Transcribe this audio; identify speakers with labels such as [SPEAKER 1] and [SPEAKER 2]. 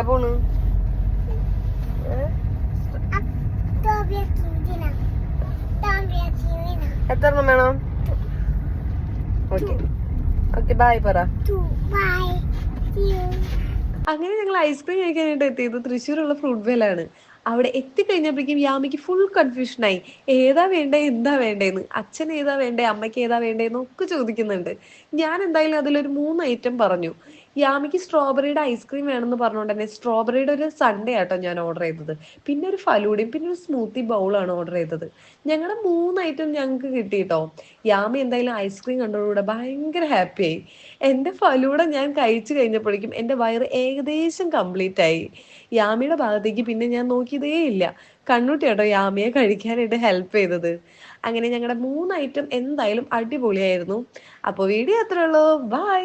[SPEAKER 1] എവിടെ പോണു? എത്ര എണ്ണം വേണം? ഓക്കെ ഓക്കെ ബൈ പറ. അങ്ങനെ ഞങ്ങൾ ഐസ്ക്രീം കഴിക്കാനായിട്ട് എത്തിയത് തൃശ്ശൂരുള്ള ഫ്രൂട്ട് വേലാണ്. അവിടെ എത്തിക്കഴിഞ്ഞപ്പോഴേക്കും യാമിക്ക് ഫുൾ കൺഫ്യൂഷനായി. ഏതാ വേണ്ടേ എന്താ വേണ്ടേന്ന്. അച്ഛൻ ഏതാ വേണ്ടേ അമ്മയ്ക്ക് ഏതാ വേണ്ടേന്ന് ഒക്കെ ചോദിക്കുന്നുണ്ട്. ഞാൻ എന്തായാലും അതിലൊരു 3 ഐറ്റം പറഞ്ഞു. യാമിക്ക് സ്ട്രോബെറിയുടെ ഐസ്ക്രീം വേണമെന്ന് പറഞ്ഞുകൊണ്ട് തന്നെ സ്ട്രോബെറിയുടെ ഒരു സൺഡേ ആട്ടോ ഞാൻ ഓർഡർ ചെയ്തത്. പിന്നെ ഒരു ഫലൂഡയും പിന്നെ ഒരു സ്മൂത്തി ബൗളാണ് ഓർഡർ ചെയ്തത്. ഞങ്ങളുടെ 3 ഐറ്റം ഞങ്ങൾക്ക് കിട്ടി കേട്ടോ. യാമി എന്തായാലും ഐസ്ക്രീം കണ്ടതോടുകൂടെ ഭയങ്കര ഹാപ്പിയായി. എൻ്റെ ഫലൂഡ ഞാൻ കഴിച്ചു കഴിഞ്ഞപ്പോഴേക്കും എൻ്റെ വയറ് ഏകദേശം കംപ്ലീറ്റ് ആയി. യാമിയുടെ ഭാഗത്തേക്ക് പിന്നെ ഞാൻ നോക്കിയതേ ഇല്ല. കണ്ണൂട്ടി കേട്ടോ യാമിയെ കഴിക്കാനായിട്ട് ഹെൽപ്പ് ചെയ്തത്. അങ്ങനെ ഞങ്ങളുടെ 3 ഐറ്റം എന്തായാലും അടിപൊളിയായിരുന്നു. അപ്പോൾ വീഡിയോ അത്രേ ഉള്ളൂ. ബൈ.